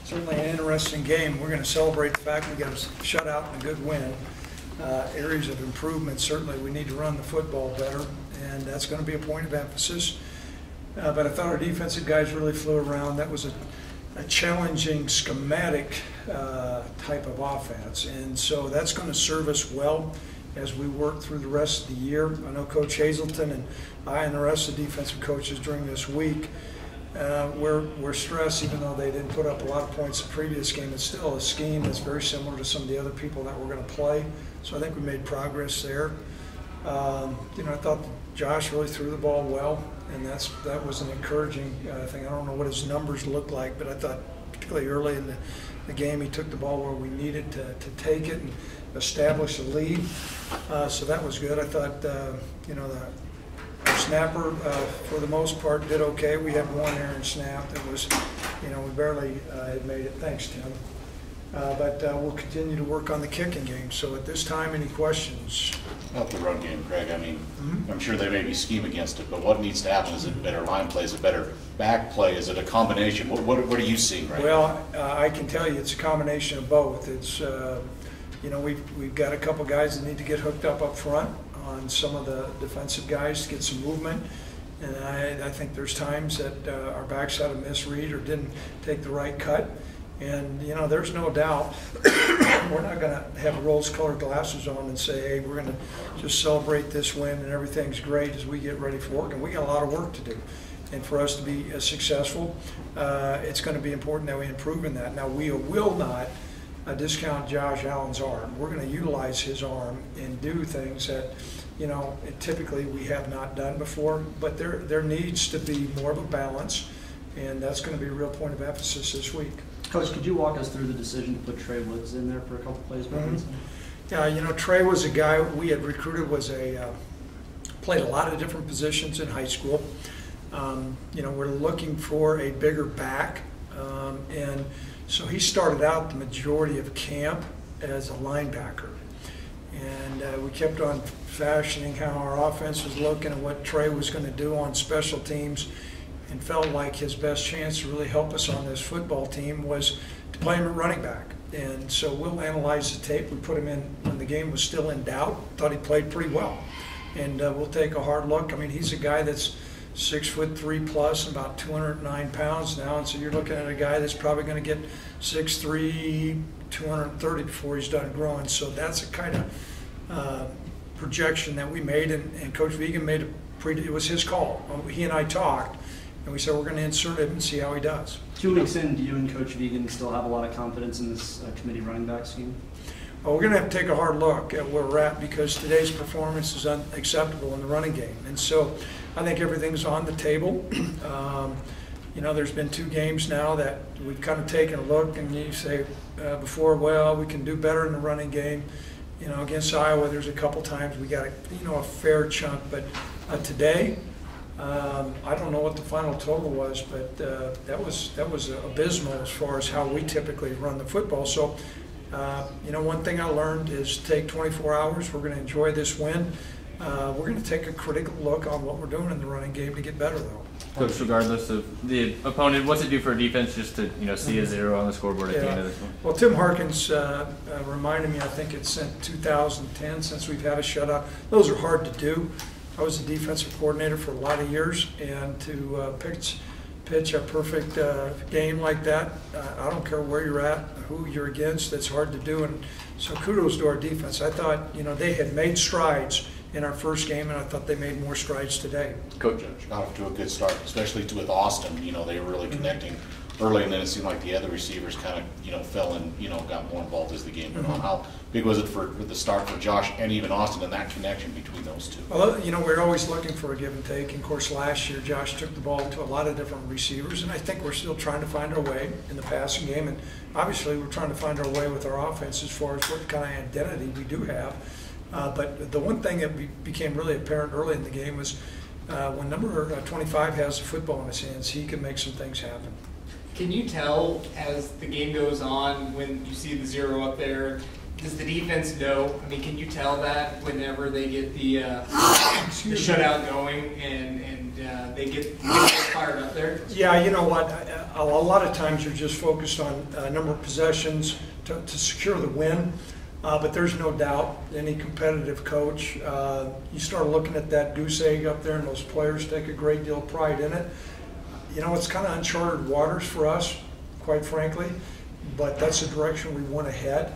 Certainly an interesting game. We're going to celebrate the fact we got a shutout and a good win. Areas of improvement, certainly we need to run the football better, and that's going to be a point of emphasis. But I thought our defensive guys really flew around. That was a challenging schematic type of offense, and so that's going to serve us well as we work through the rest of the year. I know Coach Hazelton and I and the rest of the defensive coaches during this week, we're stressed, even though they didn't put up a lot of points the previous game. It's still a scheme that's very similar to some of the other people that we're going to play, so I think we made progress there. I thought Josh really threw the ball well, and that was an encouraging thing. I don't know what his numbers looked like, but I thought particularly early in the game he took the ball where we needed to take it and establish a lead. So that was good. I thought the snapper for the most part did okay. We had one errant snap that was, we barely had made it. Thanks, Tim. But we'll continue to work on the kicking game. So at this time, any questions? About the run game, Craig. I mean, I'm sure they maybe scheme against it, but what needs to happen? Is it better line play? Is it better back play? Is it a combination? What are you seeing right now? Well, I can tell you it's a combination of both. It's, we've got a couple guys that need to get hooked up front on some of the defensive guys to get some movement. And I think there's times that our backs had a misread or didn't take the right cut. And, there's no doubt we're not going to have rose-colored glasses on and say, hey, we're going to just celebrate this win and everything's great as we get ready for work. And we got a lot of work to do. And for us to be successful, it's going to be important that we improve in that. Now, we will not discount Josh Allen's arm. We're going to utilize his arm and do things that, typically we have not done before. But there needs to be more of a balance, and that's going to be a real point of emphasis this week. Coach, could you walk us through the decision to put Trey Woods in there for a couple plays? Yeah, Trey was a guy we had recruited, played a lot of different positions in high school. We're looking for a bigger back, and so he started out the majority of camp as a linebacker. And we kept on fashioning how our offense was looking and what Trey was going to do on special teams, and felt like his best chance to really help us on this football team was to play him at running back. And so we'll analyze the tape. We put him in when the game was still in doubt. Thought he played pretty well. And we'll take a hard look. I mean, he's a guy that's 6'3" plus, about 209 pounds now. And so you're looking at a guy that's probably going to get 6'3", 230 before he's done growing. So that's a kind of projection that we made. And Coach Vigen made it was his call. He and I talked. And we said we're going to insert him and see how he does. 2 weeks in, do you and Coach Vigen still have a lot of confidence in this committee running back scheme? Well, we're going to have to take a hard look at where we're at because today's performance is unacceptable in the running game. And so I think everything's on the table. There's been 2 games now that we've kind of taken a look, and you say before, well, we can do better in the running game. Against Iowa, there's a couple times we got a fair chunk. But today, I don't know what the final total was, but that was abysmal as far as how we typically run the football. So, one thing I learned is take 24 hours. We're going to enjoy this win. We're going to take a critical look on what we're doing in the running game to get better, though. Coach, regardless of the opponent, what's it do for a defense just to see a 0 on the scoreboard at the end of this one? Well, Tim Harkins reminded me, I think it's since 2010 since we've had a shutout. Those are hard to do. I was a defensive coordinator for a lot of years, and to pitch a perfect game like that, I don't care where you're at, who you're against, that's hard to do. And so kudos to our defense. I thought, they had made strides in our first game, and I thought they made more strides today. Coach, got off to a good start, especially with Austin. They were really connecting early, and then it seemed like the other receivers kind of fell and got more involved as the game went on. How big was it for the start for Josh and even Austin and that connection between those two? Well, we're always looking for a give and take. And of course, last year Josh took the ball to a lot of different receivers, and I think we're still trying to find our way in the passing game. And obviously, we're trying to find our way with our offense as far as what kind of identity we do have. But the one thing that became really apparent early in the game was when number 25 has the football in his hands, he can make some things happen. Can you tell as the game goes on when you see the 0 up there, does the defense know? I mean, can you tell that whenever they get the shutout going and they get fired up there? Yeah, you know what? a lot of times you're just focused on number of possessions to secure the win. But there's no doubt, any competitive coach, you start looking at that goose egg up there, and those players take a great deal of pride in it. You know, it's kind of uncharted waters for us, quite frankly, but that's the direction we want to head.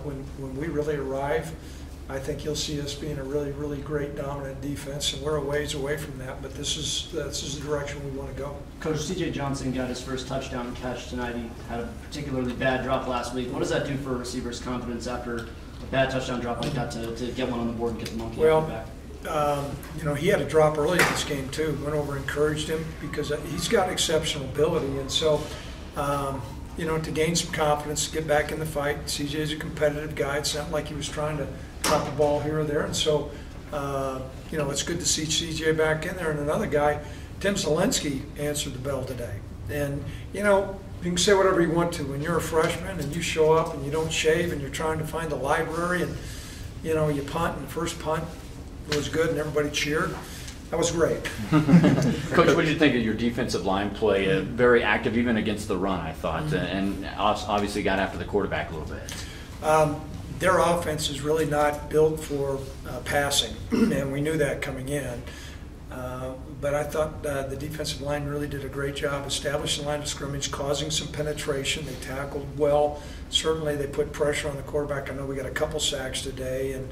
When we really arrive, I think you'll see us being a really, really great dominant defense, and we're a ways away from that, but this is the direction we want to go. Coach, C.J. Johnson got his first touchdown catch tonight. He had a particularly bad drop last week. What does that do for a receiver's confidence after a bad touchdown drop like that to get one on the board and get the monkey off the back? You know, he had a drop early in this game too. Went over, encouraged him because he's got exceptional ability, and so you know, to gain some confidence, to get back in the fight. CJ's a competitive guy. It's not like he was trying to drop the ball here or there, and so you know, it's good to see CJ back in there. And another guy, Tim Zielinski, answered the bell today. And you know, you can say whatever you want to when you're a freshman and you show up and you don't shave and you're trying to find the library and you know, you punt, and the first punt was good and everybody cheered. That was great. Coach, what did you think of your defensive line play? Very active even against the run, I thought, and obviously got after the quarterback a little bit. Their offense is really not built for passing, and we knew that coming in. But I thought the defensive line really did a great job establishing the line of scrimmage, causing some penetration. They tackled well. Certainly they put pressure on the quarterback. I know we got a couple sacks today. And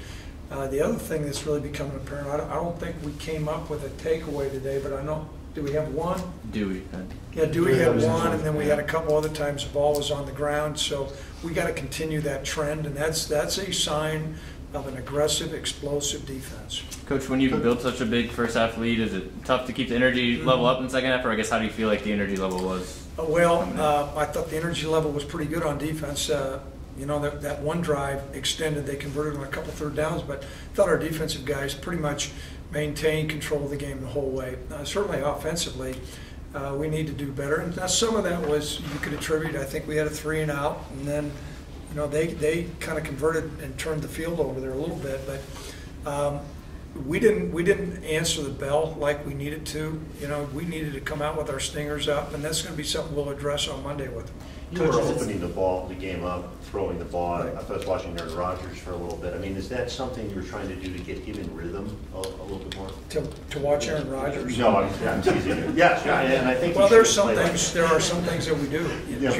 the other thing that's really becoming apparent, I don't think we came up with a takeaway today, but I know, do we have one? Dewey. Yeah, Dewey had one, and then we had a couple other times the ball was on the ground. So we got to continue that trend, and that's a sign of an aggressive, explosive defense. Coach, when you build such a big first half lead, is it tough to keep the energy level up in the second half, or I guess how do you feel like the energy level was? Well, I thought the energy level was pretty good on defense. You know, that one drive extended, they converted on a couple third downs, but I thought our defensive guys pretty much maintained control of the game the whole way. Certainly offensively, we need to do better. And now some of that was, you could attribute, I think we had a 3 and out, and then, you know, they kind of converted and turned the field over there a little bit, but we didn't answer the bell like we needed to. You know, we needed to come out with our stingers up, and that's going to be something we'll address on Monday with them. You were opening the game up, throwing the ball. Right. I was watching Aaron Rodgers for a little bit. I mean, is that something you were trying to do to get him in rhythm a little bit more? To watch Aaron Rodgers? No, I'm teasing you. Yes, and I think. Well, there are some things that we do. Yeah,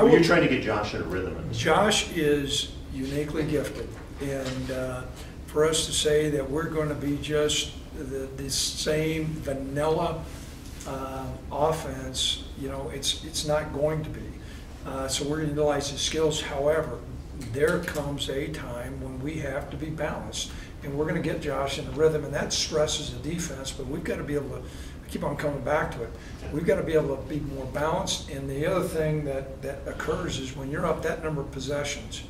you're trying to get Josh in a rhythm. Josh is uniquely gifted, and for us to say that we're going to be just the same vanilla offense, you know, it's not going to be. So we're going to utilize his skills. However, there comes a time when we have to be balanced, and we're going to get Josh in the rhythm, and that stresses the defense, but we've got to be able to, I keep on coming back to it, we've got to be able to be more balanced. And the other thing that occurs is when you're up that number of possessions,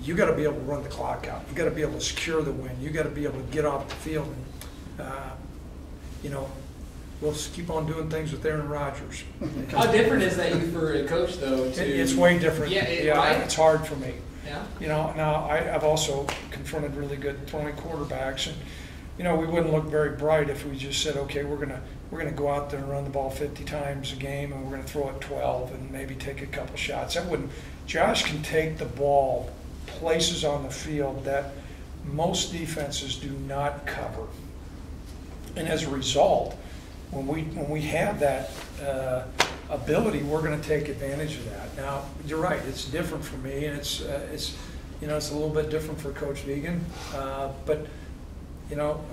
you got to be able to run the clock out. You got to be able to secure the win. You got to be able to get off the field. And, you know, we'll keep on doing things with Aaron Rodgers. How different is that you for a coach, though? It's way different. Yeah, right? It's hard for me. Yeah. You know, now I've also confronted really good throwing quarterbacks, and you know, we wouldn't look very bright if we just said, okay, we're gonna go out there and run the ball 50 times a game, and we're gonna throw it 12 and maybe take a couple shots. That wouldn't. Josh can take the ball places on the field that most defenses do not cover, and as a result, when we have that ability, we're going to take advantage of that. Now, you're right; it's different for me, and it's you know, it's a little bit different for Coach Vegan, but you know,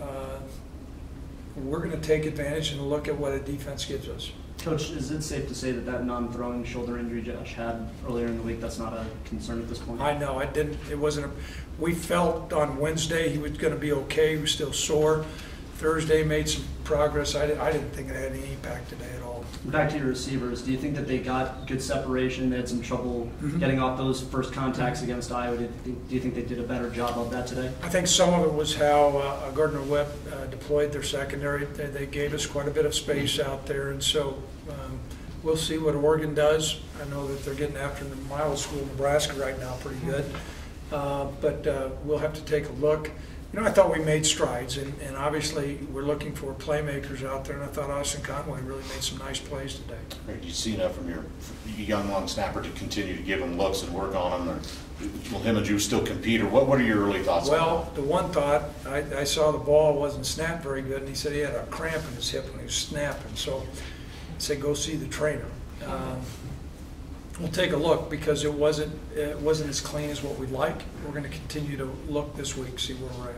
we're going to take advantage and look at what a defense gives us. Coach, is it safe to say that non-throwing shoulder injury Josh had earlier in the week, that's not a concern at this point? I know, it wasn't. We felt on Wednesday he was going to be okay. He was still sore. Thursday made some progress. I didn't think it had any impact today at all. Back to your receivers, do you think that they got good separation? They had some trouble getting off those first contacts against Iowa. Do you think they did a better job of that today? I think some of it was how Gardner-Webb deployed their secondary. They gave us quite a bit of space out there, and so we'll see what Oregon does. I know that they're getting after the Miles School, Nebraska right now pretty good, but we'll have to take a look. I thought we made strides, and obviously we're looking for playmakers out there, and I thought Austin Conway really made some nice plays today. Right, you see enough from your young long snapper to continue to give him looks and work on him, or will him and you still compete, or what are your early thoughts on Well, the one thought, I saw the ball wasn't snapped very good, and he said he had a cramp in his hip when he was snapping, so I said, go see the trainer. We'll take a look, because it wasn't as clean as what we'd like. We're going to continue to look this week, see where we're at.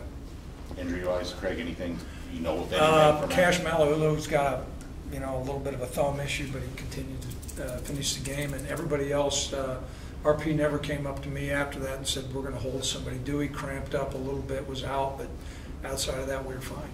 Injury-wise, Craig, anything you know with anything from Cash Malahulu's got a little bit of a thumb issue, but he continued to finish the game, and everybody else, RP never came up to me after that and said, we're going to hold somebody. Dewey cramped up a little bit, was out, but outside of that, we were fine.